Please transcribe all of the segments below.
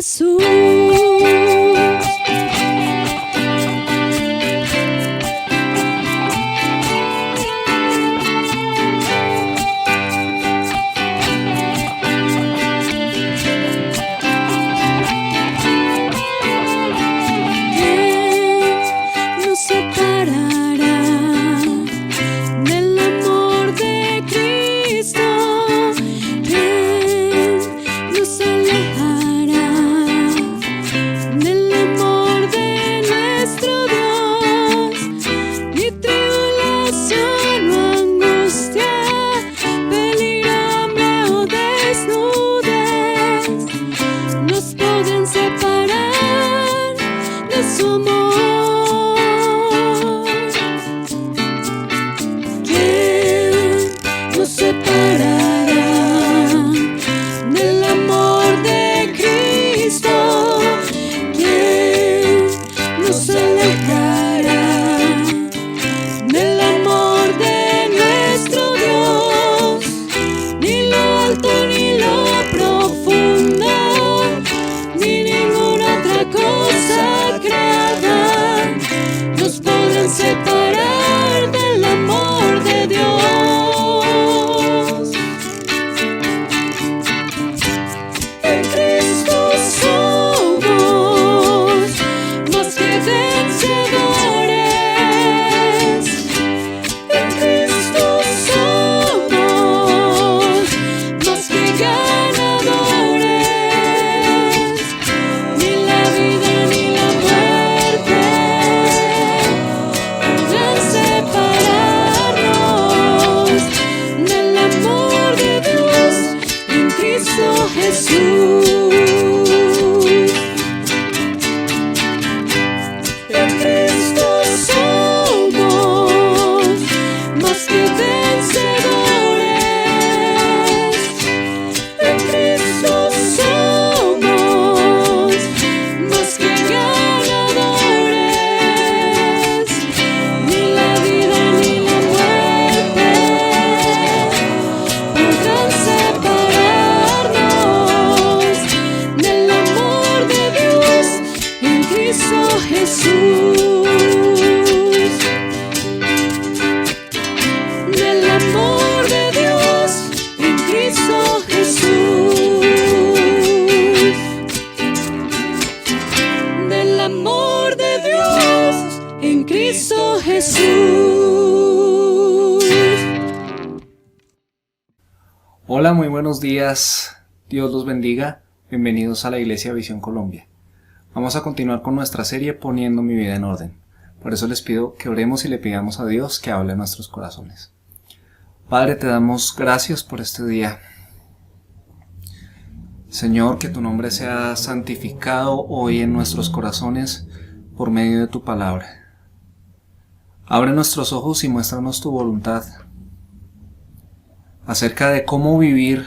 Jesús. Hola, muy buenos días, Dios los bendiga, bienvenidos a la Iglesia Visión Colombia. Vamos a continuar con nuestra serie Poniendo mi vida en orden. Por eso les pido que oremos y le pidamos a Dios que hable en nuestros corazones. Padre, te damos gracias por este día. Señor, que tu nombre sea santificado hoy en nuestros corazones por medio de tu palabra. Abre nuestros ojos y muéstranos tu voluntad acerca de cómo vivir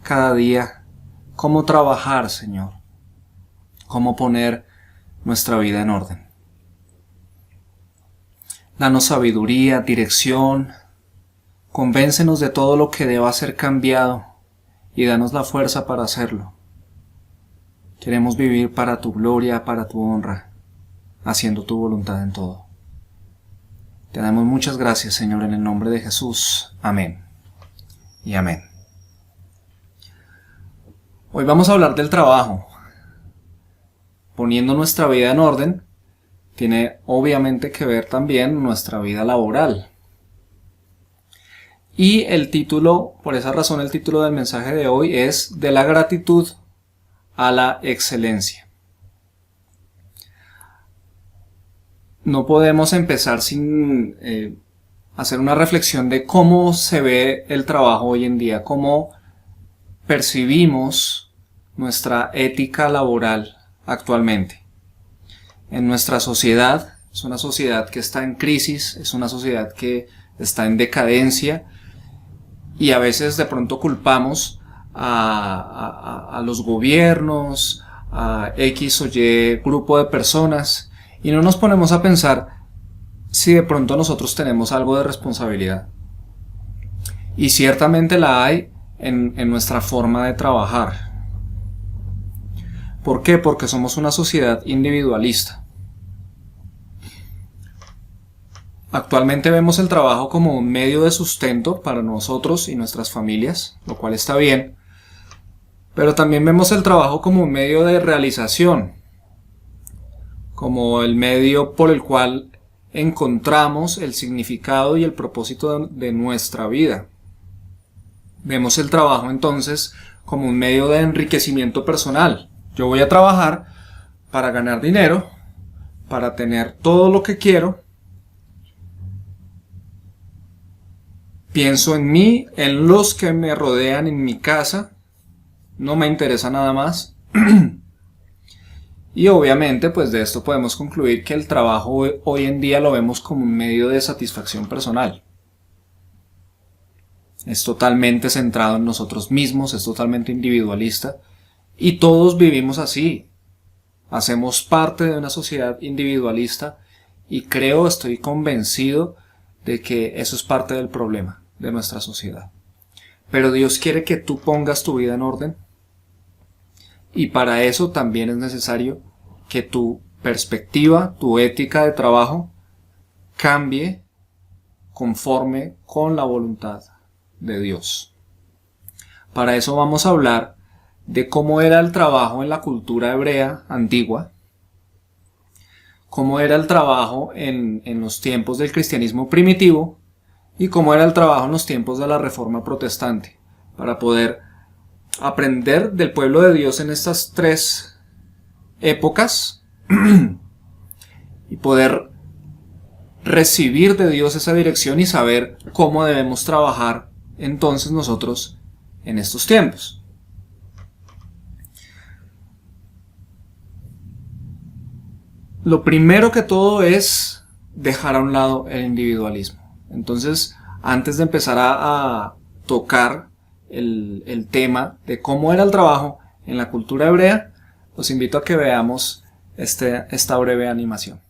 cada día, cómo trabajar, Señor, cómo poner nuestra vida en orden. Danos sabiduría, dirección, convéncenos de todo lo que deba ser cambiado y danos la fuerza para hacerlo. Queremos vivir para tu gloria, para tu honra, haciendo tu voluntad en todo. Te damos muchas gracias, Señor, en el nombre de Jesús. Amén. Y amén. Hoy vamos a hablar del trabajo. Poniendo nuestra vida en orden, tiene obviamente que ver también nuestra vida laboral. Y el título, por esa razón el título del mensaje de hoy es De la gratitud a la excelencia. No podemos empezar sin hacer una reflexión de cómo se ve el trabajo hoy en día, cómo percibimos nuestra ética laboral actualmente. En nuestra sociedad, es una sociedad que está en crisis, es una sociedad que está en decadencia y a veces de pronto culpamos a los gobiernos, a X o Y grupo de personas y no nos ponemos a pensar si de pronto nosotros tenemos algo de responsabilidad. Y ciertamente la hay en nuestra forma de trabajar. ¿Por qué? Porque somos una sociedad individualista. Actualmente vemos el trabajo como un medio de sustento para nosotros y nuestras familias, lo cual está bien, pero también vemos el trabajo como un medio de realización, como el medio por el cual encontramos el significado y el propósito de nuestra vida. Vemos el trabajo entonces como un medio de enriquecimiento personal. Yo voy a trabajar para ganar dinero, para tener todo lo que quiero. Pienso en mí, en los que me rodean, en mi casa. No me interesa nada más. Y obviamente, pues de esto podemos concluir que el trabajo hoy en día lo vemos como un medio de satisfacción personal. Es totalmente centrado en nosotros mismos, es totalmente individualista. Y todos vivimos así. Hacemos parte de una sociedad individualista y estoy convencido de que eso es parte del problema de nuestra sociedad. Pero Dios quiere que tú pongas tu vida en orden y para eso también es necesario que tu perspectiva, tu ética de trabajo cambie conforme con la voluntad de Dios. Para eso vamos a hablar de cómo era el trabajo en la cultura hebrea antigua, cómo era el trabajo en los tiempos del cristianismo primitivo y cómo era el trabajo en los tiempos de la Reforma Protestante, para poder aprender del pueblo de Dios en estas tres épocas y poder recibir de Dios esa dirección y saber cómo debemos trabajar entonces nosotros en estos tiempos. Lo primero que todo es dejar a un lado el individualismo. Entonces, antes de empezar a tocar el tema de cómo era el trabajo en la cultura hebrea, los invito a que veamos esta breve animación.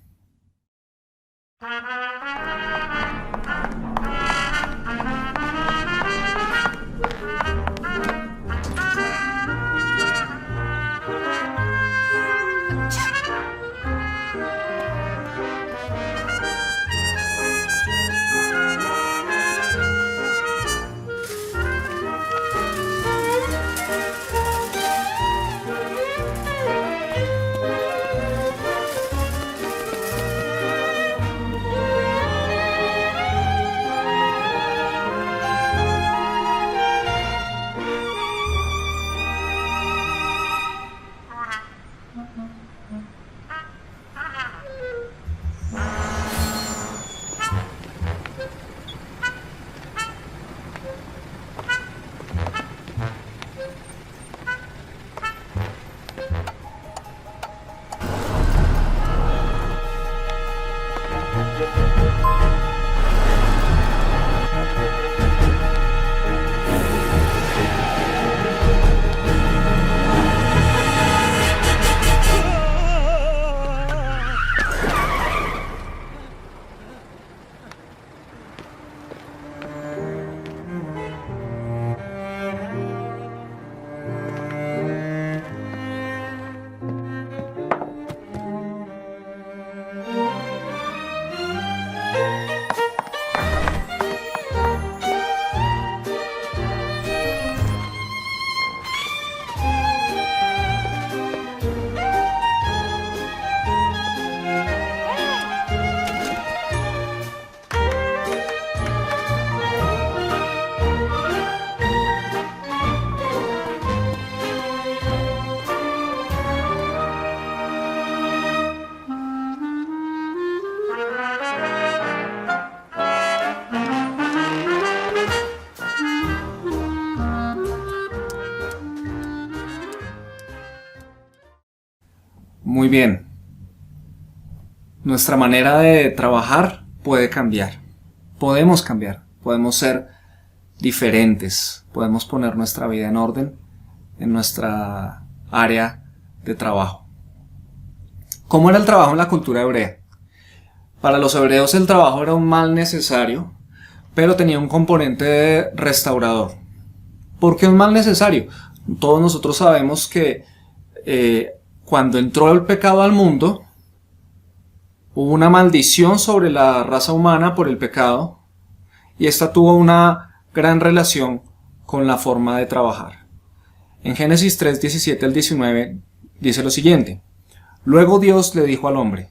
Muy bien. Nuestra manera de trabajar puede cambiar. Podemos cambiar. Podemos ser diferentes. Podemos poner nuestra vida en orden en nuestra área de trabajo. ¿Cómo era el trabajo en la cultura hebrea? Para los hebreos el trabajo era un mal necesario, pero tenía un componente restaurador. ¿Por qué un mal necesario? Todos nosotros sabemos que cuando entró el pecado al mundo, hubo una maldición sobre la raza humana por el pecado, y esta tuvo una gran relación con la forma de trabajar. En Génesis 3, 17 al 19 dice lo siguiente: Luego Dios le dijo al hombre: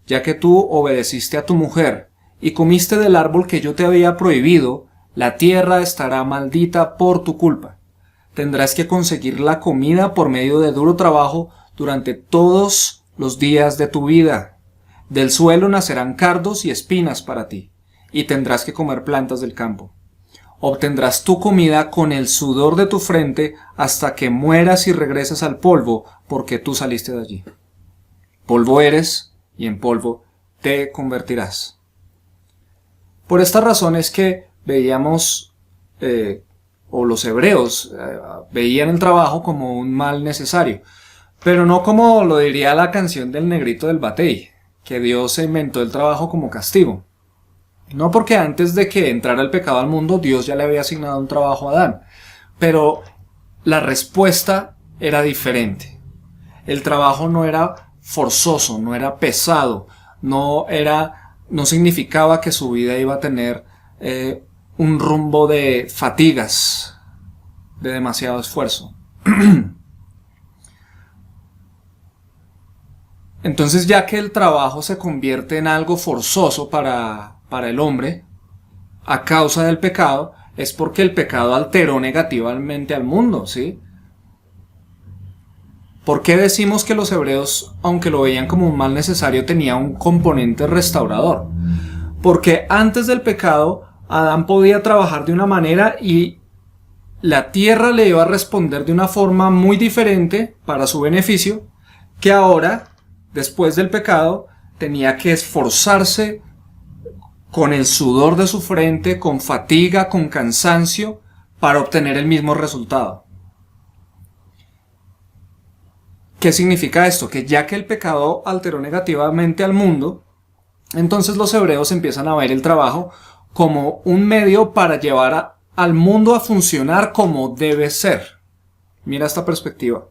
ya que tú obedeciste a tu mujer y comiste del árbol que yo te había prohibido, la tierra estará maldita por tu culpa. Tendrás que conseguir la comida por medio de duro trabajo durante todos los días de tu vida. Del suelo nacerán cardos y espinas para ti, y tendrás que comer plantas del campo. Obtendrás tu comida con el sudor de tu frente hasta que mueras y regreses al polvo, porque tú saliste de allí. Polvo eres, y en polvo te convertirás. Por esta razón es que veíamos, o los hebreos veían el trabajo como un mal necesario, pero no como lo diría la canción del Negrito del Batey, que Dios se inventó el trabajo como castigo. No, porque antes de que entrara el pecado al mundo, Dios ya le había asignado un trabajo a Adán, pero la respuesta era diferente. El trabajo no era forzoso, no era pesado, no significaba que su vida iba a tener un rumbo de fatigas, de demasiado esfuerzo. Entonces, ya que el trabajo se convierte en algo forzoso para el hombre, a causa del pecado, es porque el pecado alteró negativamente al mundo, ¿sí? ¿Por qué decimos que los hebreos, aunque lo veían como un mal necesario, tenía un componente restaurador? Porque antes del pecado, Adán podía trabajar de una manera y la tierra le iba a responder de una forma muy diferente para su beneficio, que ahora, después del pecado, tenía que esforzarse con el sudor de su frente, con fatiga, con cansancio, para obtener el mismo resultado. ¿Qué significa esto? Que ya que el pecado alteró negativamente al mundo, entonces los hebreos empiezan a ver el trabajo como un medio para llevar al mundo a funcionar como debe ser. Mira esta perspectiva.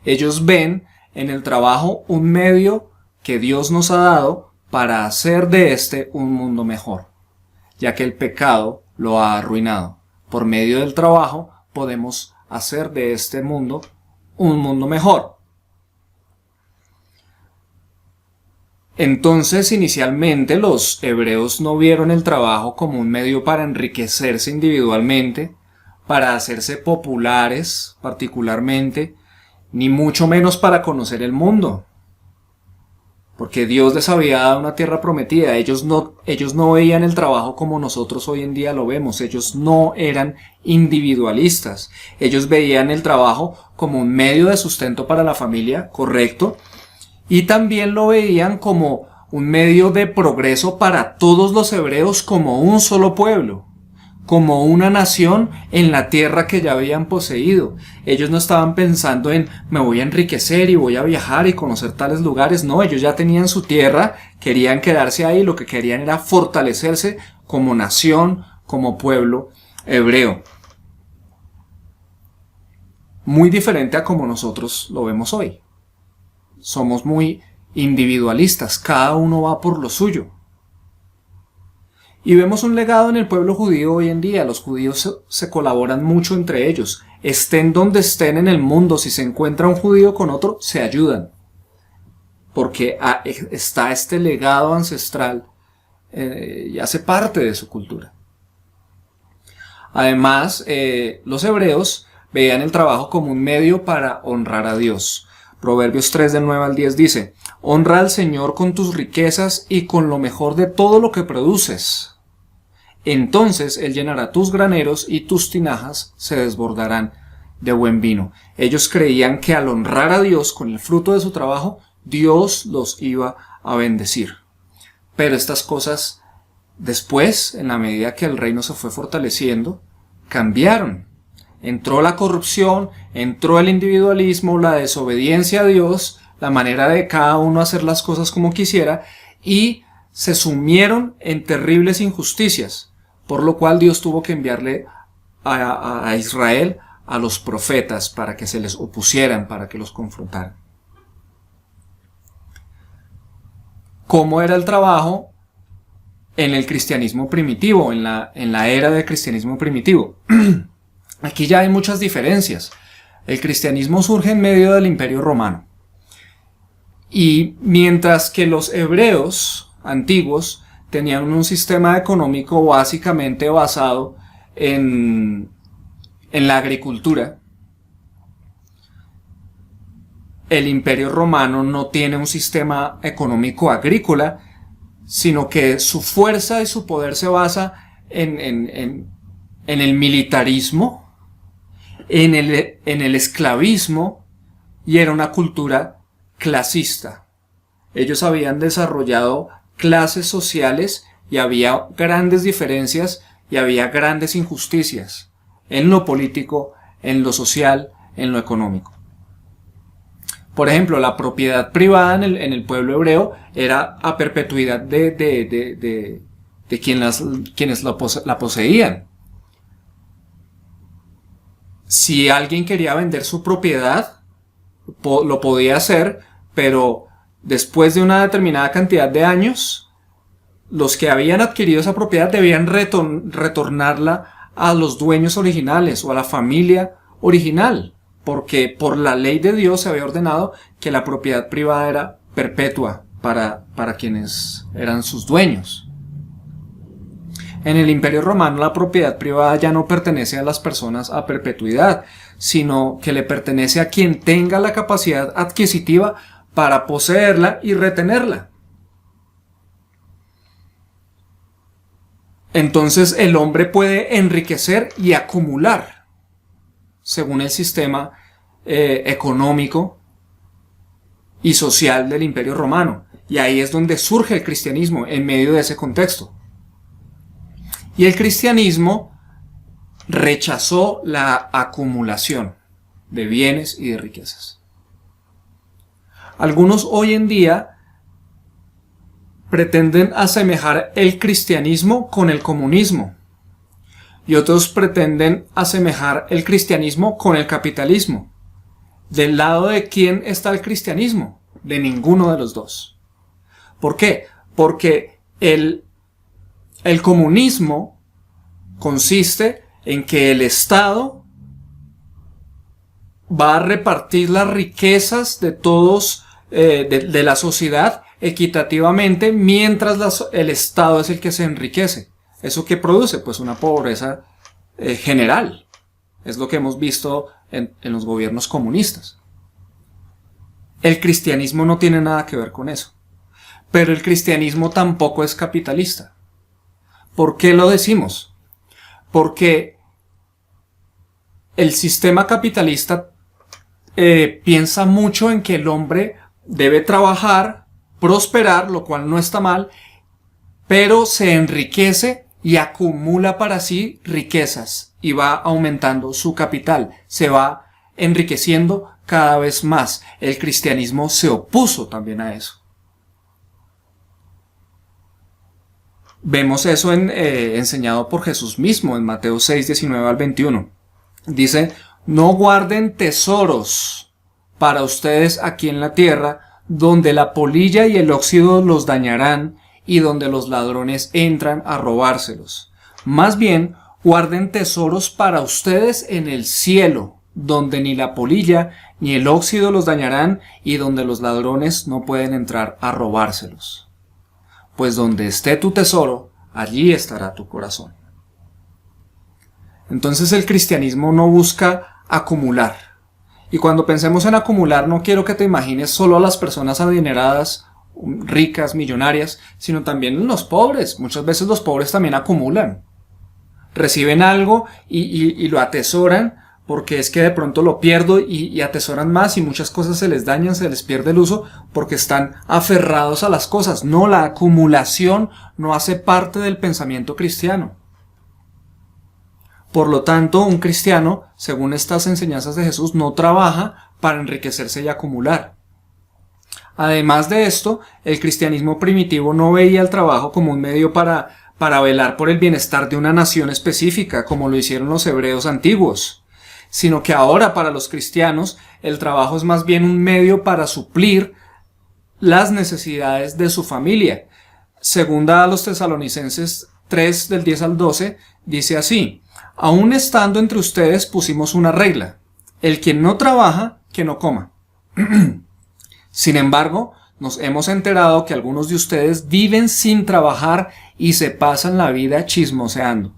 Ellos ven en el trabajo un medio que Dios nos ha dado para hacer de este un mundo mejor, ya que el pecado lo ha arruinado. Por medio del trabajo podemos hacer de este mundo un mundo mejor. Entonces, inicialmente los hebreos no vieron el trabajo como un medio para enriquecerse individualmente, para hacerse populares particularmente, ni mucho menos para conocer el mundo. Porque Dios les había dado una tierra prometida. Ellos no veían el trabajo como nosotros hoy en día lo vemos. Ellos no eran individualistas. Ellos veían el trabajo como un medio de sustento para la familia, correcto. Y también lo veían como un medio de progreso para todos los hebreos como un solo pueblo, como una nación en la tierra que ya habían poseído. Ellos no estaban pensando en me voy a enriquecer y voy a viajar y conocer tales lugares. No, ellos ya tenían su tierra, querían quedarse ahí, lo que querían era fortalecerse como nación, como pueblo hebreo. Muy diferente a como nosotros lo vemos hoy. Somos muy individualistas, cada uno va por lo suyo. Y vemos un legado en el pueblo judío hoy en día. Los judíos se colaboran mucho entre ellos. Estén donde estén en el mundo, si se encuentra un judío con otro, se ayudan. Porque está este legado ancestral y hace parte de su cultura. Además, los hebreos veían el trabajo como un medio para honrar a Dios. Proverbios 3 del 9 al 10 dice: honra al Señor con tus riquezas y con lo mejor de todo lo que produces. Entonces Él llenará tus graneros y tus tinajas se desbordarán de buen vino. Ellos creían que al honrar a Dios con el fruto de su trabajo, Dios los iba a bendecir. Pero estas cosas después, en la medida que el reino se fue fortaleciendo, cambiaron. Entró la corrupción, entró el individualismo, la desobediencia a Dios, la manera de cada uno hacer las cosas como quisiera, y se sumieron en terribles injusticias, por lo cual Dios tuvo que enviarle a Israel a los profetas para que se les opusieran, para que los confrontaran. ¿Cómo era el trabajo en el cristianismo primitivo, en la era del cristianismo primitivo? Aquí ya hay muchas diferencias. El cristianismo surge en medio del Imperio Romano. Y mientras que los hebreos antiguos tenían un sistema económico básicamente basado en la agricultura, el Imperio Romano no tiene un sistema económico agrícola, sino que su fuerza y su poder se basa en el militarismo, en el esclavismo, y era una cultura clasista. Ellos habían desarrollado clases sociales y había grandes diferencias y había grandes injusticias en lo político, en lo social, en lo económico. Por ejemplo, la propiedad privada en el pueblo hebreo era a perpetuidad de quienes la poseían. Si alguien quería vender su propiedad, lo podía hacer, pero después de una determinada cantidad de años, los que habían adquirido esa propiedad debían retornarla a los dueños originales o a la familia original, porque por la ley de Dios se había ordenado que la propiedad privada era perpetua para quienes eran sus dueños. En el Imperio Romano la propiedad privada ya no pertenece a las personas a perpetuidad, sino que le pertenece a quien tenga la capacidad adquisitiva para poseerla y retenerla. Entonces el hombre puede enriquecer y acumular según el sistema económico y social del Imperio Romano. Y ahí es donde surge el cristianismo, en medio de ese contexto. Y el cristianismo rechazó la acumulación de bienes y de riquezas. Algunos hoy en día pretenden asemejar el cristianismo con el comunismo, y otros pretenden asemejar el cristianismo con el capitalismo. ¿Del lado de quién está el cristianismo? De ninguno de los dos. ¿Por qué? Porque el comunismo consiste en que el Estado va a repartir las riquezas de todos, de la sociedad equitativamente, mientras el Estado es el que se enriquece. ¿Eso qué produce? Pues una pobreza general. Es lo que hemos visto en los gobiernos comunistas. El cristianismo no tiene nada que ver con eso. Pero el cristianismo tampoco es capitalista. ¿Por qué lo decimos? Porque el sistema capitalista piensa mucho en que el hombre debe trabajar, prosperar, lo cual no está mal, pero se enriquece y acumula para sí riquezas y va aumentando su capital, se va enriqueciendo cada vez más. El cristianismo se opuso también a eso. Vemos eso enseñado por Jesús mismo en Mateo 6, 19 al 21. Dice: no guarden tesoros para ustedes aquí en la tierra, donde la polilla y el óxido los dañarán y donde los ladrones entran a robárselos. Más bien, guarden tesoros para ustedes en el cielo, donde ni la polilla ni el óxido los dañarán y donde los ladrones no pueden entrar a robárselos. Pues donde esté tu tesoro, allí estará tu corazón. Entonces el cristianismo no busca acumular. Y cuando pensemos en acumular, no quiero que te imagines solo a las personas adineradas, ricas, millonarias, sino también los pobres. Muchas veces los pobres también acumulan. Reciben algo y lo atesoran, porque es que de pronto lo pierdo y atesoran más y muchas cosas se les dañan, se les pierde el uso porque están aferrados a las cosas. No, la acumulación no hace parte del pensamiento cristiano. Por lo tanto, un cristiano, según estas enseñanzas de Jesús, no trabaja para enriquecerse y acumular. Además de esto, el cristianismo primitivo no veía el trabajo como un medio para velar por el bienestar de una nación específica, como lo hicieron los hebreos antiguos, sino que ahora para los cristianos el trabajo es más bien un medio para suplir las necesidades de su familia. Segunda a los Tesalonicenses 3 del 10 al 12 dice así: aún estando entre ustedes pusimos una regla: el que no trabaja, que no coma. Sin embargo, nos hemos enterado que algunos de ustedes viven sin trabajar y se pasan la vida chismoseando.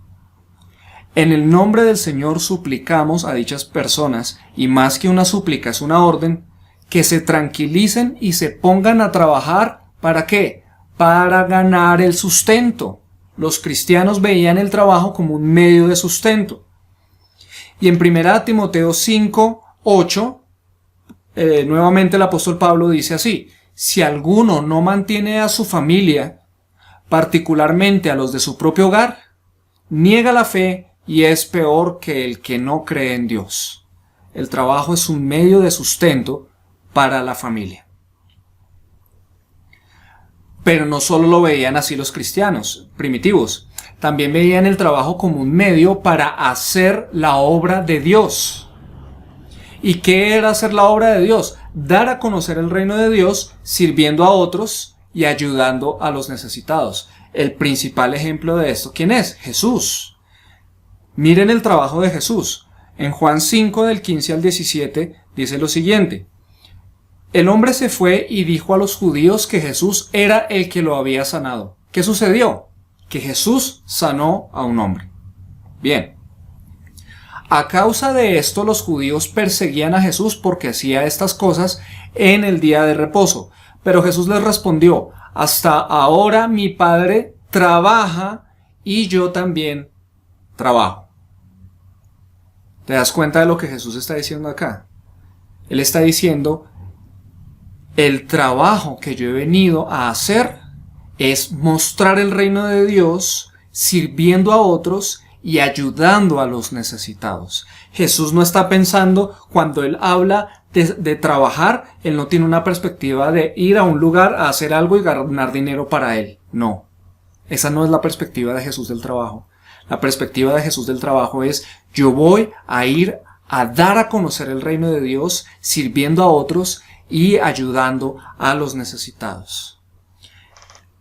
En el nombre del Señor suplicamos a dichas personas, y más que una súplica es una orden, que se tranquilicen y se pongan a trabajar. ¿Para qué? Para ganar el sustento. Los cristianos veían el trabajo como un medio de sustento. Y en 1 Timoteo 5, 8, nuevamente el apóstol Pablo dice así: si alguno no mantiene a su familia, particularmente a los de su propio hogar, niega la fe y es peor que el que no cree en Dios. El trabajo es un medio de sustento para la familia. Pero no solo lo veían así los cristianos primitivos, también veían el trabajo como un medio para hacer la obra de Dios. ¿Y qué era hacer la obra de Dios? Dar a conocer el reino de Dios sirviendo a otros y ayudando a los necesitados. El principal ejemplo de esto, ¿quién es? Jesús. Miren el trabajo de Jesús. En Juan 5 del 15 al 17 dice lo siguiente: el hombre se fue y dijo a los judíos que Jesús era el que lo había sanado. ¿Qué sucedió? Que Jesús sanó a un hombre. Bien. A causa de esto, los judíos perseguían a Jesús porque hacía estas cosas en el día de reposo. Pero Jesús les respondió: hasta ahora mi Padre trabaja y yo también trabajo. ¿Te das cuenta de lo que Jesús está diciendo acá? Él está diciendo: el trabajo que yo he venido a hacer es mostrar el reino de Dios, sirviendo a otros y ayudando a los necesitados. Jesús no está pensando, cuando Él habla de trabajar, Él no tiene una perspectiva de ir a un lugar a hacer algo y ganar dinero para Él. No, esa no es la perspectiva de Jesús del trabajo. La perspectiva de Jesús del trabajo es: yo voy a ir a dar a conocer el reino de Dios, sirviendo a otros y ayudando a los necesitados.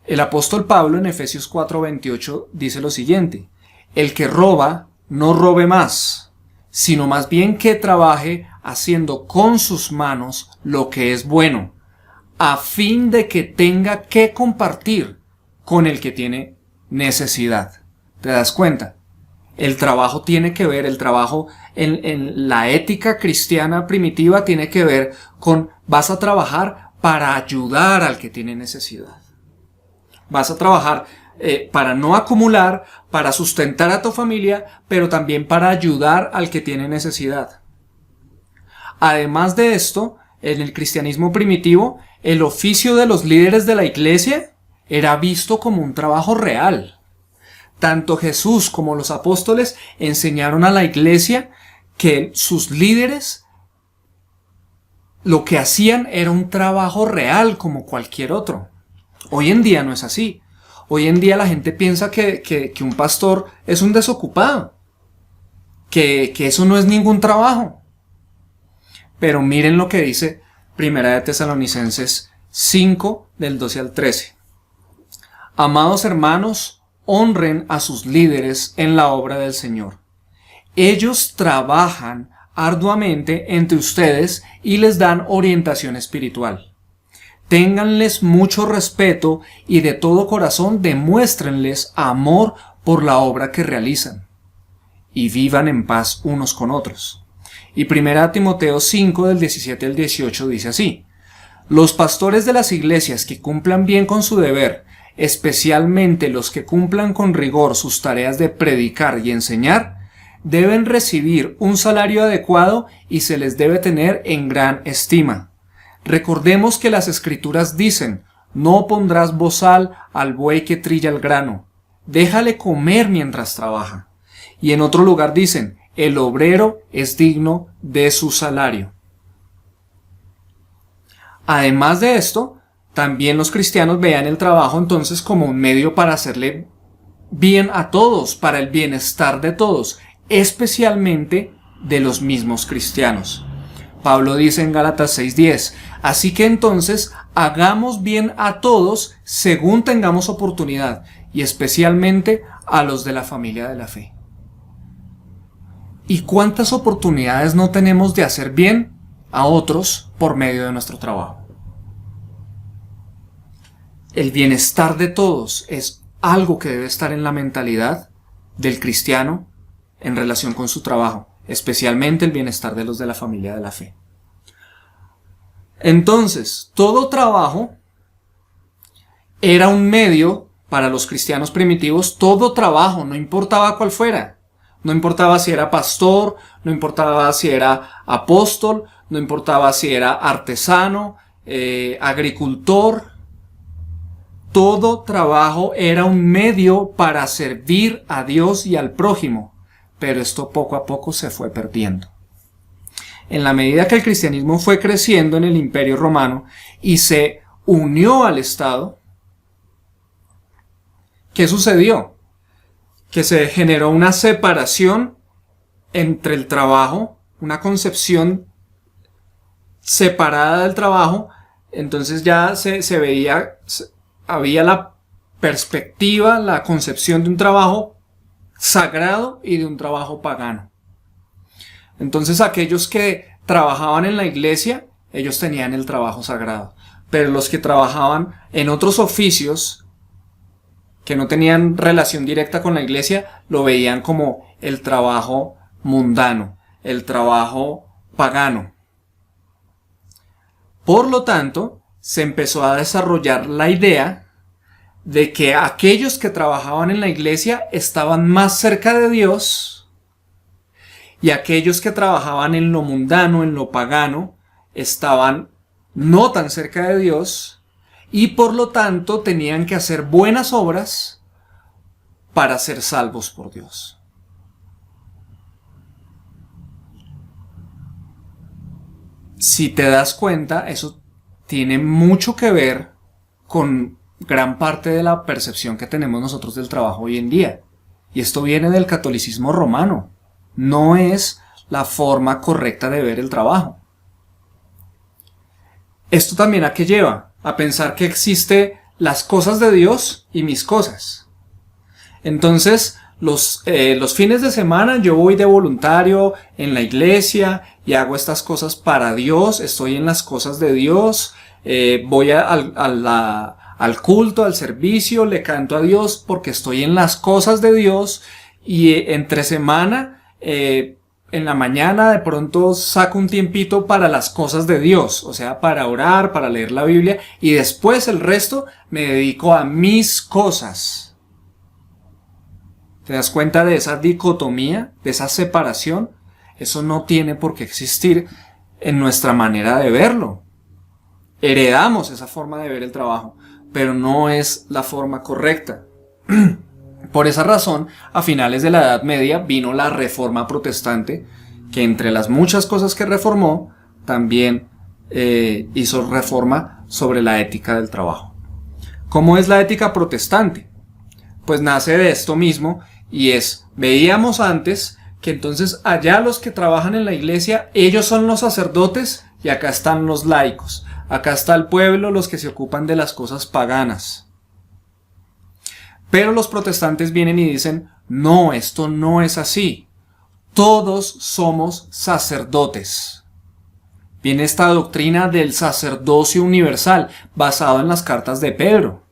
El apóstol Pablo en Efesios 4:28 dice lo siguiente: el que roba, no robe más, sino más bien que trabaje haciendo con sus manos lo que es bueno, a fin de que tenga que compartir con el que tiene necesidad. ¿Te das cuenta? El trabajo tiene que ver, el trabajo en la ética cristiana primitiva tiene que ver con: vas a trabajar para ayudar al que tiene necesidad. Vas a trabajar para no acumular, para sustentar a tu familia, pero también para ayudar al que tiene necesidad. Además de esto, en el cristianismo primitivo, el oficio de los líderes de la iglesia era visto como un trabajo real. Tanto Jesús como los apóstoles enseñaron a la iglesia que sus líderes lo que hacían era un trabajo real como cualquier otro. Hoy en día no es así. Hoy en día la gente piensa que un pastor es un desocupado, que eso no es ningún trabajo. Pero miren lo que dice 1 de Tesalonicenses 5 del 12 al 13. Amados hermanos, honren a sus líderes en la obra del Señor. Ellos trabajan arduamente entre ustedes y les dan orientación espiritual. Ténganles mucho respeto y de todo corazón demuéstrenles amor por la obra que realizan. Y vivan en paz unos con otros. Y 1 Timoteo 5 del 17 al 18 dice así: los pastores de las iglesias que cumplan bien con su deber, especialmente los que cumplan con rigor sus tareas de predicar y enseñar, deben recibir un salario adecuado y se les debe tener en gran estima. Recordemos que las escrituras dicen: no pondrás bozal al buey que trilla el grano, déjale comer mientras trabaja. Y en otro lugar dicen: el obrero es digno de su salario. Además de esto, también los cristianos veían el trabajo entonces como un medio para hacerle bien a todos, para el bienestar de todos, especialmente de los mismos cristianos. Pablo dice en Gálatas 6:10, así que entonces hagamos bien a todos según tengamos oportunidad, y especialmente a los de la familia de la fe. ¿Y cuántas oportunidades no tenemos de hacer bien a otros por medio de nuestro trabajo? El bienestar de todos es algo que debe estar en la mentalidad del cristiano en relación con su trabajo, especialmente el bienestar de los de la familia de la fe. Entonces, todo trabajo era un medio para los cristianos primitivos, todo trabajo, no importaba cuál fuera. No importaba si era pastor, no importaba si era apóstol, no importaba si era artesano, agricultor. Todo trabajo era un medio para servir a Dios y al prójimo, pero esto poco a poco se fue perdiendo. En la medida que el cristianismo fue creciendo en el Imperio Romano y se unió al Estado, ¿qué sucedió? Que se generó una separación entre el trabajo, una concepción separada del trabajo. Entonces ya se veía, había la perspectiva, la concepción de un trabajo sagrado y de un trabajo pagano. Entonces aquellos que trabajaban en la iglesia, ellos tenían el trabajo sagrado, pero los que trabajaban en otros oficios que no tenían relación directa con la iglesia, lo veían como el trabajo mundano, el trabajo pagano. Por lo tanto, se empezó a desarrollar la idea de que aquellos que trabajaban en la iglesia estaban más cerca de Dios y aquellos que trabajaban en lo mundano, en lo pagano, estaban no tan cerca de Dios y por lo tanto tenían que hacer buenas obras para ser salvos por Dios. Si te das cuenta, eso tiene mucho que ver con gran parte de la percepción que tenemos nosotros del trabajo hoy en día. Y esto viene del catolicismo romano. No es la forma correcta de ver el trabajo. Esto también a qué lleva? A pensar que existe las cosas de Dios y mis cosas. Entonces, los fines de semana yo voy de voluntario en la iglesia y hago estas cosas para Dios, estoy en las cosas de Dios, voy al culto, al servicio, le canto a Dios porque estoy en las cosas de Dios y entre semana, en la mañana de pronto saco un tiempito para las cosas de Dios, o sea, para orar, para leer la Biblia y después el resto me dedico a mis cosas. ¿Te das cuenta de esa dicotomía, de esa separación? Eso no tiene por qué existir en nuestra manera de verlo. Heredamos esa forma de ver el trabajo, pero no es la forma correcta. Por esa razón, a finales de la Edad Media vino la Reforma Protestante, que entre las muchas cosas que reformó, también hizo reforma sobre la ética del trabajo. ¿Cómo es la ética protestante? Pues nace de esto mismo y veíamos antes que entonces allá los que trabajan en la iglesia, ellos son los sacerdotes y acá están los laicos. Acá está el pueblo, los que se ocupan de las cosas paganas. Pero los protestantes vienen y dicen, no, esto no es así. Todos somos sacerdotes. Viene esta doctrina del sacerdocio universal, basado en las cartas de Pedro.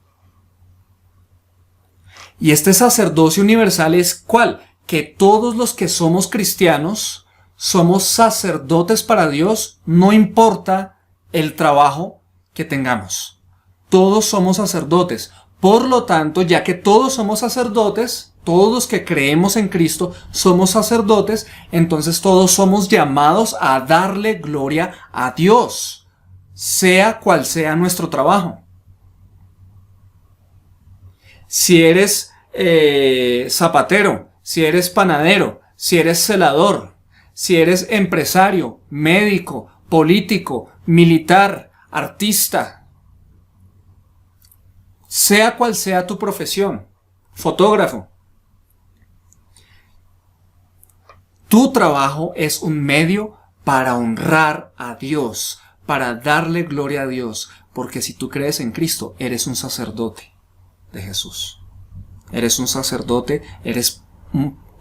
Y este sacerdocio universal es ¿cuál? Que todos los que somos cristianos somos sacerdotes para Dios, no importa el trabajo que tengamos. Todos somos sacerdotes. Por lo tanto, ya que todos somos sacerdotes, todos los que creemos en Cristo somos sacerdotes, entonces todos somos llamados a darle gloria a Dios, sea cual sea nuestro trabajo. Si eres zapatero, si eres panadero, si eres celador, si eres empresario, médico, político, militar, artista, sea cual sea tu profesión, fotógrafo, Tu trabajo es un medio para honrar a Dios, para darle gloria a Dios, porque si tú crees en Cristo, eres un sacerdote de Jesús. Eres un sacerdote, eres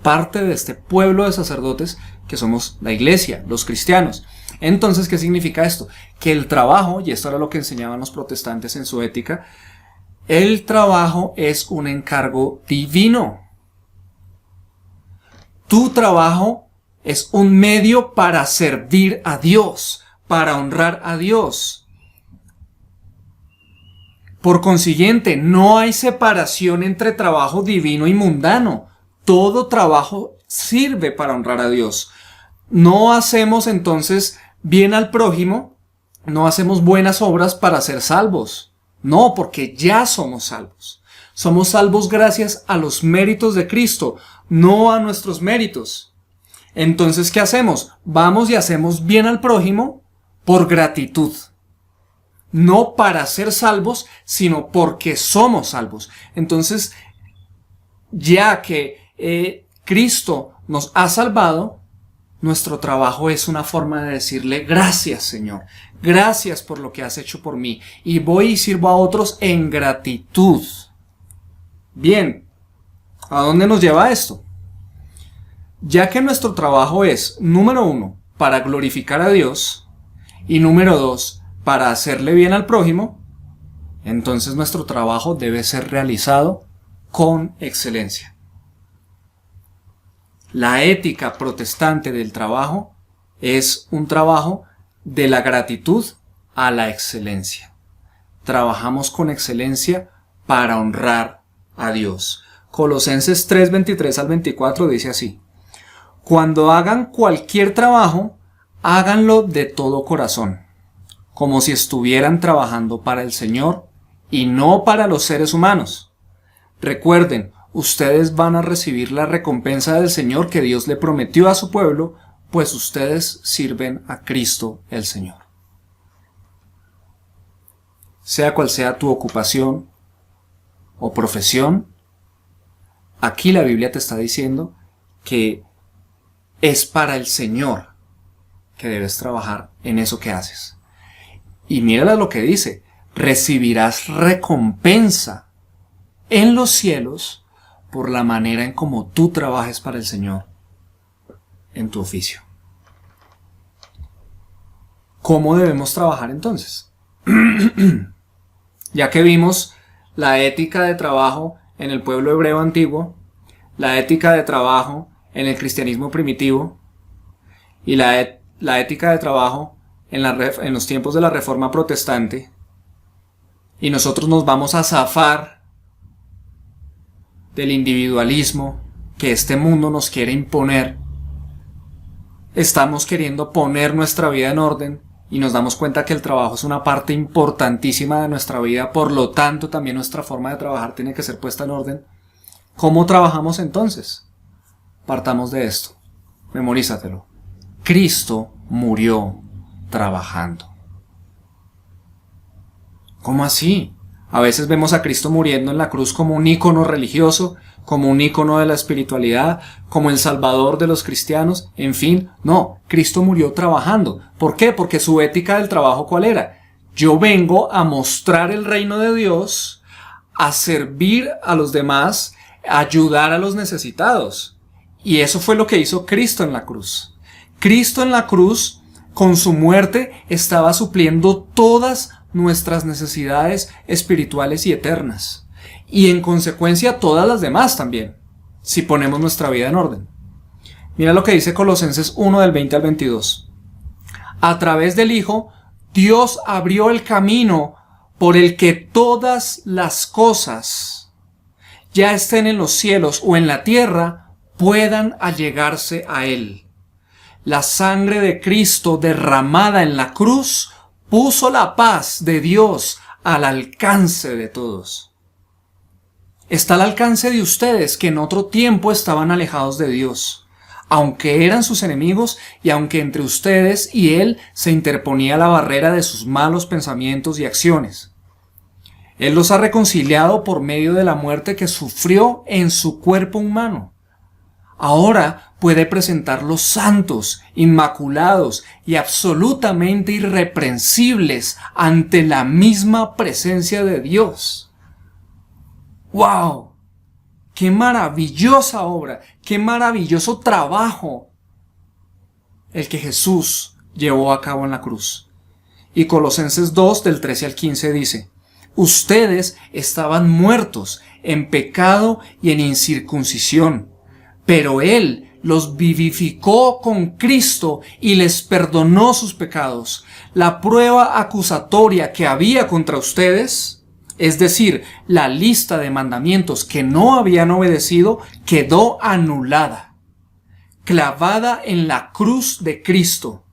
parte de este pueblo de sacerdotes que somos la iglesia, los cristianos. Entonces, ¿qué significa esto? Que el trabajo, y esto era lo que enseñaban los protestantes en su ética, el trabajo es un encargo divino. Tu trabajo es un medio para servir a Dios, para honrar a Dios. Por consiguiente, no hay separación entre trabajo divino y mundano. Todo trabajo sirve para honrar a Dios. No hacemos entonces bien al prójimo, no hacemos buenas obras para ser salvos. No, porque ya somos salvos. Somos salvos gracias a los méritos de Cristo, no a nuestros méritos. Entonces, ¿qué hacemos? Vamos y hacemos bien al prójimo por gratitud. No para ser salvos, sino porque somos salvos. Entonces, ya que Cristo nos ha salvado, nuestro trabajo es una forma de decirle gracias, Señor. Gracias por lo que has hecho por mí. Y voy y sirvo a otros en gratitud. Bien, ¿a dónde nos lleva esto? Ya que nuestro trabajo es, número 1, para glorificar a Dios, y número 2, para hacerle bien al prójimo, entonces nuestro trabajo debe ser realizado con excelencia. La ética protestante del trabajo es un trabajo de la gratitud a la excelencia. Trabajamos con excelencia para honrar a Dios. Colosenses 3, 23 al 24 dice así: Cuando hagan cualquier trabajo, háganlo de todo corazón, como si estuvieran trabajando para el Señor y no para los seres humanos. Recuerden, ustedes van a recibir la recompensa del Señor que Dios le prometió a su pueblo, pues ustedes sirven a Cristo el Señor. Sea cual sea tu ocupación o profesión, aquí la Biblia te está diciendo que es para el Señor que debes trabajar en eso que haces. Y mira lo que dice: recibirás recompensa en los cielos por la manera en cómo tú trabajes para el Señor en tu oficio. ¿Cómo debemos trabajar entonces? Ya que vimos la ética de trabajo en el pueblo hebreo antiguo, la ética de trabajo en el cristianismo primitivo y la ética de trabajo en los tiempos de la Reforma Protestante, y nosotros nos vamos a zafar del individualismo que este mundo nos quiere imponer. Estamos queriendo poner nuestra vida en orden y nos damos cuenta que el trabajo es una parte importantísima de nuestra vida, por lo tanto también nuestra forma de trabajar tiene que ser puesta en orden. ¿Cómo trabajamos entonces? Partamos de esto. Memorízatelo. Cristo murió trabajando. ¿Cómo así? A veces vemos a Cristo muriendo en la cruz como un ícono religioso, como un ícono de la espiritualidad, como el salvador de los cristianos, en fin. No, Cristo murió trabajando. ¿Por qué? Porque su ética del trabajo, ¿cuál era? Yo vengo a mostrar el reino de Dios, a servir a los demás, a ayudar a los necesitados. Y eso fue lo que hizo Cristo en la cruz. Cristo en la cruz, con su muerte, estaba supliendo todas nuestras necesidades espirituales y eternas. Y en consecuencia todas las demás también, si ponemos nuestra vida en orden. Mira lo que dice Colosenses 1 del 20 al 22. A través del Hijo, Dios abrió el camino por el que todas las cosas, ya estén en los cielos o en la tierra, puedan allegarse a Él. La sangre de Cristo derramada en la cruz puso la paz de Dios al alcance de todos. Está al alcance de ustedes que en otro tiempo estaban alejados de Dios, aunque eran sus enemigos y aunque entre ustedes y Él se interponía la barrera de sus malos pensamientos y acciones. Él los ha reconciliado por medio de la muerte que sufrió en su cuerpo humano, ahora puede presentarlos santos, inmaculados y absolutamente irreprensibles ante la misma presencia de Dios. ¡Wow! ¡Qué maravillosa obra! ¡Qué maravilloso trabajo el que Jesús llevó a cabo en la cruz! Y Colosenses 2, del 13 al 15 dice: ustedes estaban muertos en pecado y en incircuncisión, pero Él los vivificó con Cristo y les perdonó sus pecados. La prueba acusatoria que había contra ustedes, es decir, la lista de mandamientos que no habían obedecido, quedó anulada, clavada en la cruz de Cristo.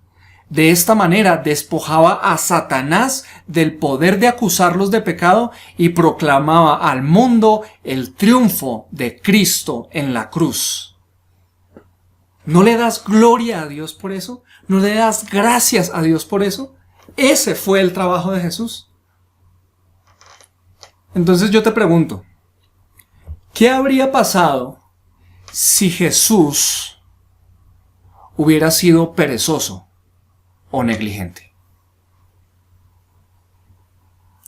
De esta manera despojaba a Satanás del poder de acusarlos de pecado y proclamaba al mundo el triunfo de Cristo en la cruz. ¿No le das gloria a Dios por eso? ¿No le das gracias a Dios por eso? Ese fue el trabajo de Jesús. Entonces yo te pregunto, ¿qué habría pasado si Jesús hubiera sido perezoso o negligente?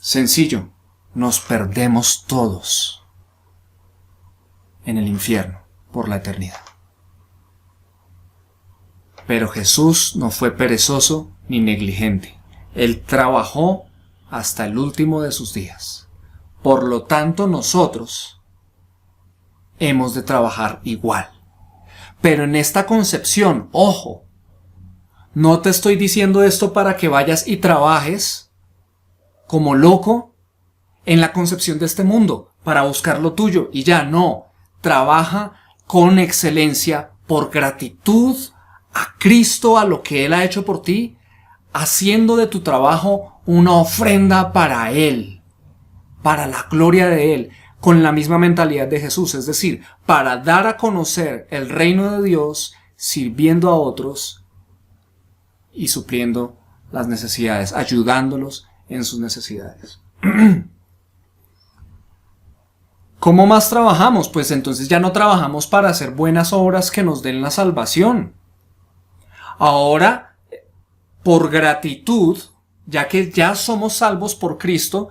Sencillo, nos perdemos todos en el infierno por la eternidad. Pero Jesús no fue perezoso ni negligente. Él trabajó hasta el último de sus días. Por lo tanto, nosotros hemos de trabajar igual. Pero en esta concepción, ojo, no te estoy diciendo esto para que vayas y trabajes como loco en la concepción de este mundo, para buscar lo tuyo y ya no. Trabaja con excelencia por gratitud a Cristo, a lo que Él ha hecho por ti, haciendo de tu trabajo una ofrenda para Él, para la gloria de Él, con la misma mentalidad de Jesús, es decir, para dar a conocer el reino de Dios, sirviendo a otros y supliendo las necesidades, ayudándolos en sus necesidades. ¿Cómo más trabajamos? Pues entonces ya no trabajamos para hacer buenas obras que nos den la salvación. Ahora, por gratitud, ya que ya somos salvos por Cristo,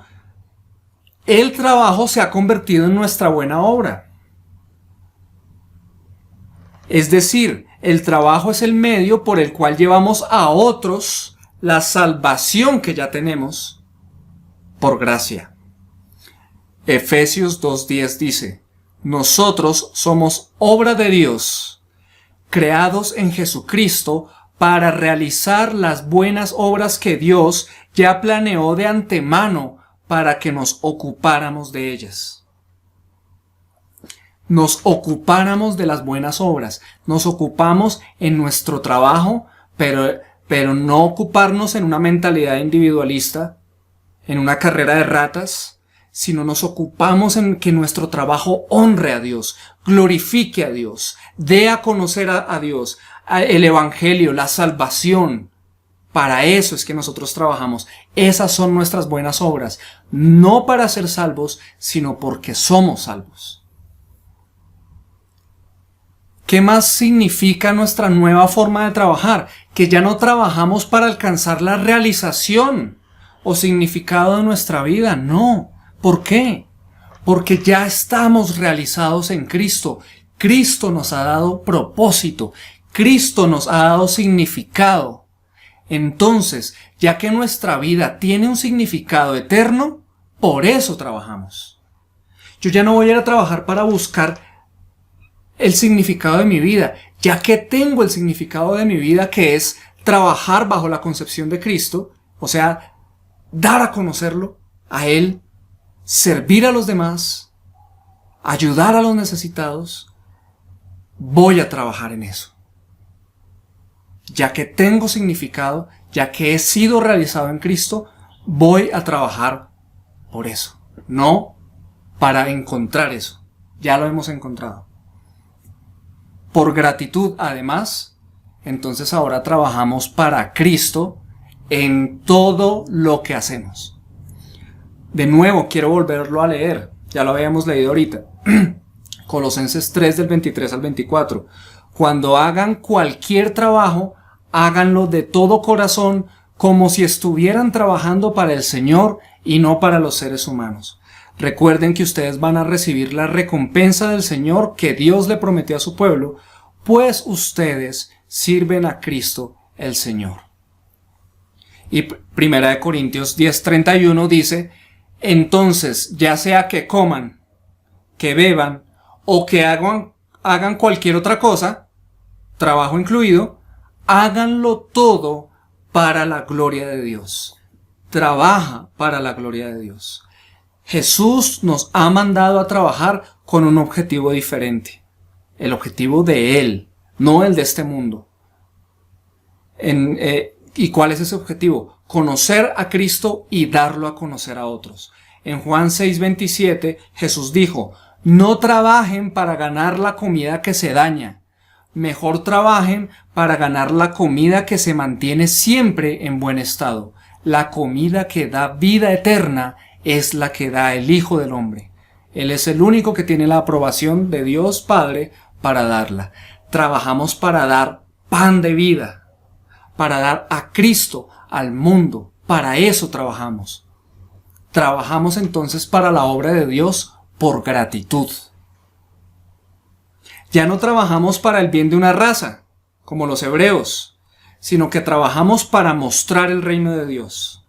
el trabajo se ha convertido en nuestra buena obra. Es decir, el trabajo es el medio por el cual llevamos a otros la salvación que ya tenemos por gracia. Efesios 2:10 dice: nosotros somos obra de Dios, creados en Jesucristo para realizar las buenas obras que Dios ya planeó de antemano para que nos ocupáramos de ellas. Nos ocupáramos de las buenas obras. Nos ocupamos en nuestro trabajo, pero no ocuparnos en una mentalidad individualista, en una carrera de ratas, sino nos ocupamos en que nuestro trabajo honre a Dios, glorifique a Dios, dé a conocer a Dios, el Evangelio, la salvación. Para eso es que nosotros trabajamos. Esas son nuestras buenas obras. No para ser salvos, sino porque somos salvos. ¿Qué más significa nuestra nueva forma de trabajar? Que ya no trabajamos para alcanzar la realización o significado de nuestra vida. No. ¿Por qué? Porque ya estamos realizados en Cristo. Cristo nos ha dado propósito. Cristo nos ha dado significado. Entonces, ya que nuestra vida tiene un significado eterno, por eso trabajamos. Yo ya no voy a ir a trabajar para buscar el significado de mi vida, ya que tengo el significado de mi vida, que es trabajar bajo la concepción de Cristo, o sea, dar a conocerlo a Él, servir a los demás, ayudar a los necesitados. Voy a trabajar en eso. Ya que tengo significado, ya que he sido realizado en Cristo, voy a trabajar por eso. No para encontrar eso. Ya lo hemos encontrado. Por gratitud, además, entonces ahora trabajamos para Cristo en todo lo que hacemos. De nuevo, quiero volverlo a leer. Ya lo habíamos leído ahorita. Colosenses 3 del 23 al 24. Cuando hagan cualquier trabajo, háganlo de todo corazón, como si estuvieran trabajando para el Señor y no para los seres humanos. Recuerden que ustedes van a recibir la recompensa del Señor que Dios le prometió a su pueblo, pues ustedes sirven a Cristo el Señor. Y 1 Corintios 10:31 dice: entonces, ya sea que coman, que beban o que hagan cualquier otra cosa, trabajo incluido, háganlo todo para la gloria de Dios. Trabaja para la gloria de Dios. Jesús nos ha mandado a trabajar con un objetivo diferente. El objetivo de Él, no el de este mundo. ¿Y cuál es ese objetivo? Conocer a Cristo y darlo a conocer a otros. En Juan 6:27, Jesús dijo: no trabajen para ganar la comida que se daña. Mejor trabajen para ganar la comida que se mantiene siempre en buen estado. La comida que da vida eterna es la que da el Hijo del Hombre. Él es el único que tiene la aprobación de Dios Padre para darla. Trabajamos para dar pan de vida, para dar a Cristo al mundo. Para eso trabajamos. Trabajamos entonces para la obra de Dios por gratitud. Ya no trabajamos para el bien de una raza, como los hebreos, sino que trabajamos para mostrar el reino de Dios.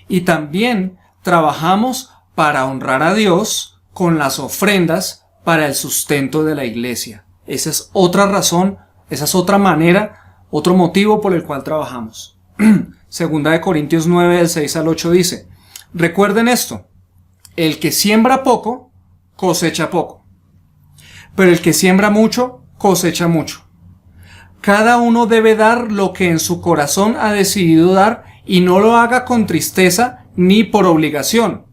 Y también trabajamos para honrar a Dios con las ofrendas para el sustento de la iglesia. Esa es otra razón, esa es otra manera, otro motivo por el cual trabajamos. Segunda de Corintios 9, del 6 al 8 dice: recuerden esto, el que siembra poco, cosecha poco. Pero el que siembra mucho, cosecha mucho. Cada uno debe dar lo que en su corazón ha decidido dar y no lo haga con tristeza ni por obligación.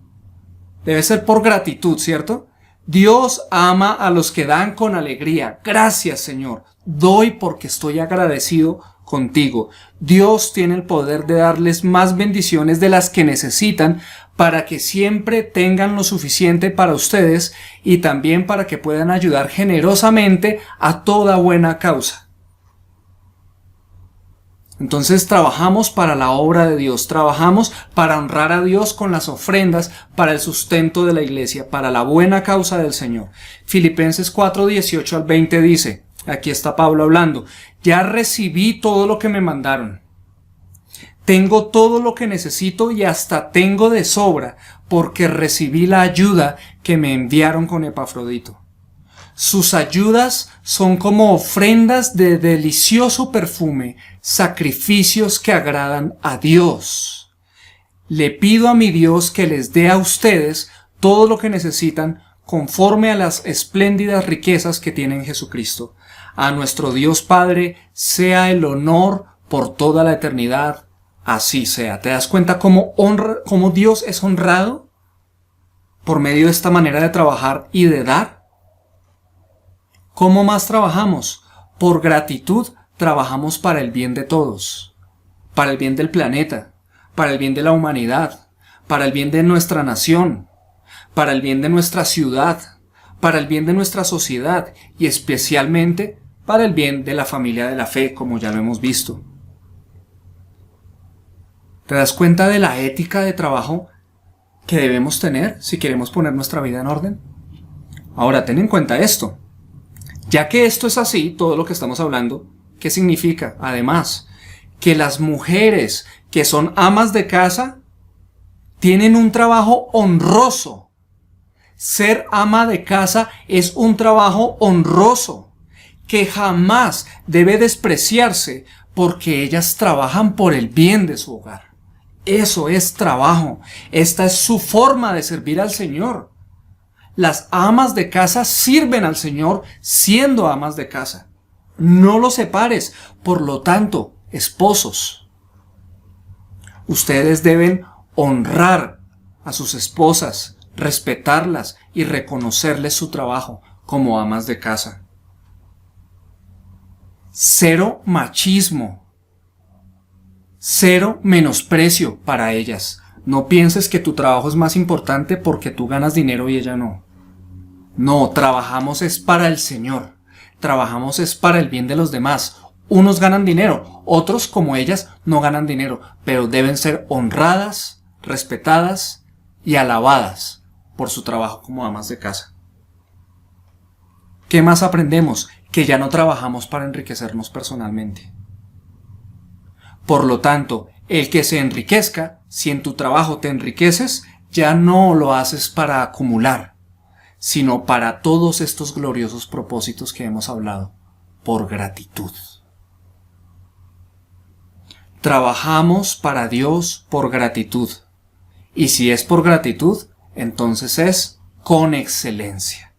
Debe ser por gratitud, ¿cierto? Dios ama a los que dan con alegría. Gracias, Señor. Doy porque estoy agradecido contigo. Dios tiene el poder de darles más bendiciones de las que necesitan para que siempre tengan lo suficiente para ustedes y también para que puedan ayudar generosamente a toda buena causa. Entonces trabajamos para la obra de Dios, trabajamos para honrar a Dios con las ofrendas, para el sustento de la iglesia, para la buena causa del Señor. Filipenses 4:18 al 20 dice, aquí está Pablo hablando: ya recibí todo lo que me mandaron. Tengo todo lo que necesito y hasta tengo de sobra, porque recibí la ayuda que me enviaron con Epafrodito. Sus ayudas son como ofrendas de delicioso perfume, sacrificios que agradan a Dios. Le pido a mi Dios que les dé a ustedes todo lo que necesitan conforme a las espléndidas riquezas que tiene en Jesucristo. A nuestro Dios Padre sea el honor por toda la eternidad. Así sea. ¿Te das cuenta cómo Dios es honrado por medio de esta manera de trabajar y de dar? ¿Cómo más trabajamos? Por gratitud trabajamos para el bien de todos, para el bien del planeta, para el bien de la humanidad, para el bien de nuestra nación, para el bien de nuestra ciudad, para el bien de nuestra sociedad y especialmente para el bien de la familia de la fe, como ya lo hemos visto. ¿Te das cuenta de la ética de trabajo que debemos tener si queremos poner nuestra vida en orden? Ahora, ten en cuenta esto. Ya que esto es así, todo lo que estamos hablando, ¿qué significa? Además, que las mujeres que son amas de casa tienen un trabajo honroso. Ser ama de casa es un trabajo honroso que jamás debe despreciarse porque ellas trabajan por el bien de su hogar. Eso es trabajo. Esta es su forma de servir al Señor. Las amas de casa sirven al Señor siendo amas de casa. No lo separes. Por lo tanto, esposos, ustedes deben honrar a sus esposas, respetarlas y reconocerles su trabajo como amas de casa. Cero machismo. Cero menosprecio para ellas. No pienses que tu trabajo es más importante porque tú ganas dinero y ella no. No, trabajamos es para el Señor. Trabajamos es para el bien de los demás. Unos ganan dinero, otros como ellas no ganan dinero, pero deben ser honradas, respetadas y alabadas por su trabajo como amas de casa. ¿Qué más aprendemos? Que ya no trabajamos para enriquecernos personalmente. Por lo tanto, el que se enriquezca, si en tu trabajo te enriqueces, ya no lo haces para acumular, sino para todos estos gloriosos propósitos que hemos hablado, por gratitud. Trabajamos para Dios por gratitud. Y si es por gratitud, entonces es con excelencia,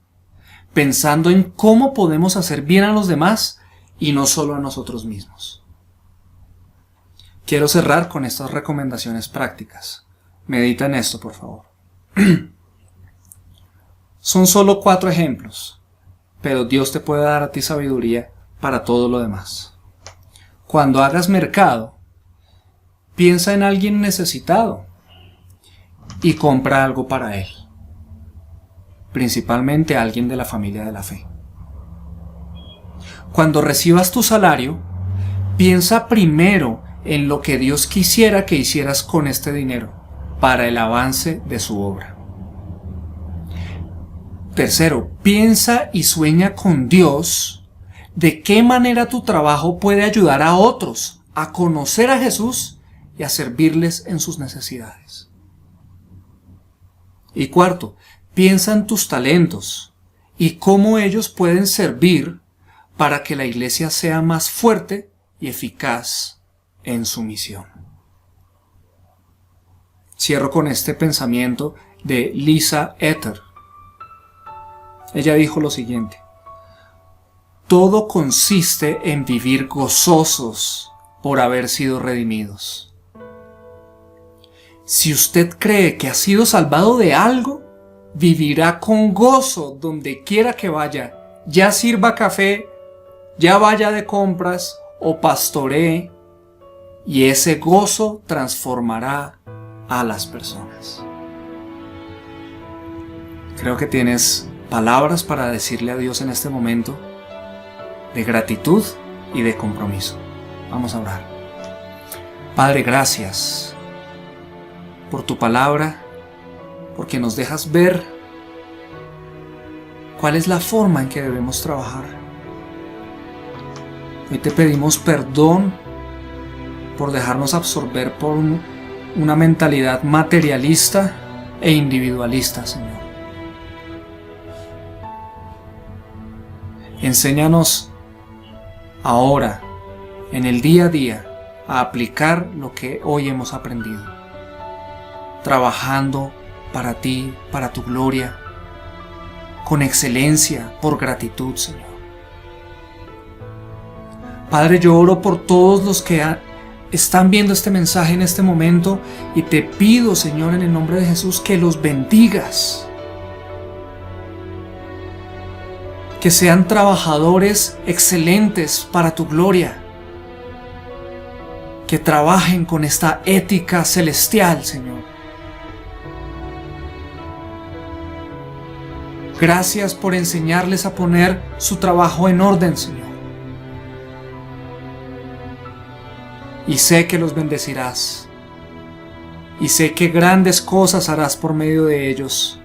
pensando en cómo podemos hacer bien a los demás y no solo a nosotros mismos. Quiero cerrar con estas recomendaciones prácticas. Medita en esto, por favor. Son solo 4 ejemplos, pero Dios te puede dar a ti sabiduría para todo lo demás. Cuando hagas mercado, piensa en alguien necesitado y compra algo para él, principalmente a alguien de la familia de la fe. Cuando recibas tu salario, piensa primero en lo que Dios quisiera que hicieras con este dinero para el avance de su obra. Tercero, piensa y sueña con Dios de qué manera tu trabajo puede ayudar a otros a conocer a Jesús y a servirles en sus necesidades. Y cuarto, piensa en tus talentos y cómo ellos pueden servir para que la iglesia sea más fuerte y eficaz en su misión. Cierro con este pensamiento de Lisa Ether. Ella dijo lo siguiente: todo consiste en vivir gozosos por haber sido redimidos. Si usted cree que ha sido salvado de algo, vivirá con gozo donde quiera que vaya, ya sirva café, ya vaya de compras o pastoree, y ese gozo transformará a las personas. Creo que tienes palabras para decirle a Dios en este momento de gratitud y de compromiso. Vamos a orar. Padre, gracias por tu palabra, porque nos dejas ver cuál es la forma en que debemos trabajar. Hoy te pedimos perdón por dejarnos absorber por una mentalidad materialista e individualista, Señor. Enséñanos ahora, en el día a día, a aplicar lo que hoy hemos aprendido, trabajando para ti, para tu gloria, con excelencia, por gratitud, Señor. Padre, yo oro por todos los que están viendo este mensaje en este momento y te pido, Señor, en el nombre de Jesús, que los bendigas. Que sean trabajadores excelentes para tu gloria. Que trabajen con esta ética celestial, Señor. Gracias por enseñarles a poner su trabajo en orden, Señor. Y sé que los bendecirás. Y sé que grandes cosas harás por medio de ellos.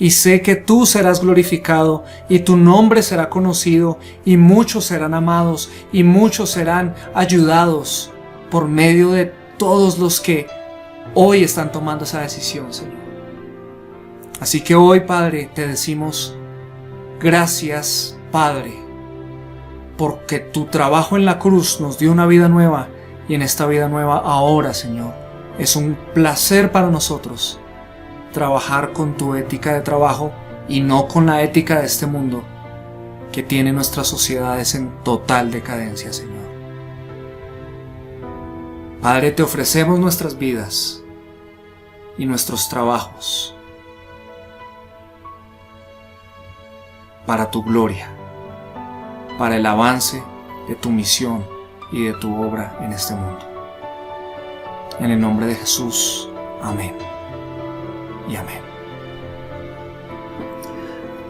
Y sé que tú serás glorificado y tu nombre será conocido y muchos serán amados y muchos serán ayudados por medio de todos los que hoy están tomando esa decisión, Señor. Así que hoy, Padre, te decimos gracias, Padre, porque tu trabajo en la cruz nos dio una vida nueva y en esta vida nueva ahora, Señor, es un placer para nosotros trabajar con tu ética de trabajo y no con la ética de este mundo que tiene nuestras sociedades en total decadencia, Señor. Padre, te ofrecemos nuestras vidas y nuestros trabajos para tu gloria, para el avance de tu misión y de tu obra en este mundo. En el nombre de Jesús, amén y amén.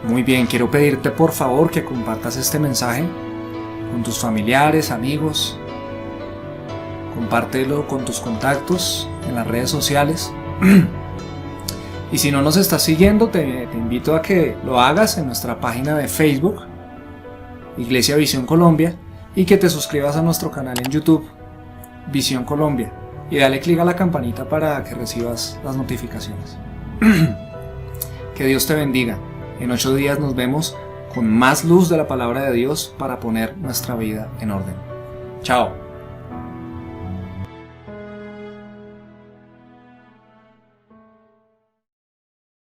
Muy bien, quiero pedirte por favor que compartas este mensaje con tus familiares, amigos. Compártelo con tus contactos en las redes sociales. Y si no nos estás siguiendo, te invito a que lo hagas en nuestra página de Facebook, Iglesia Visión Colombia, y que te suscribas a nuestro canal en YouTube, Visión Colombia, y dale clic a la campanita para que recibas las notificaciones. Que Dios te bendiga. En 8 días nos vemos con más luz de la palabra de Dios para poner nuestra vida en orden. Chao.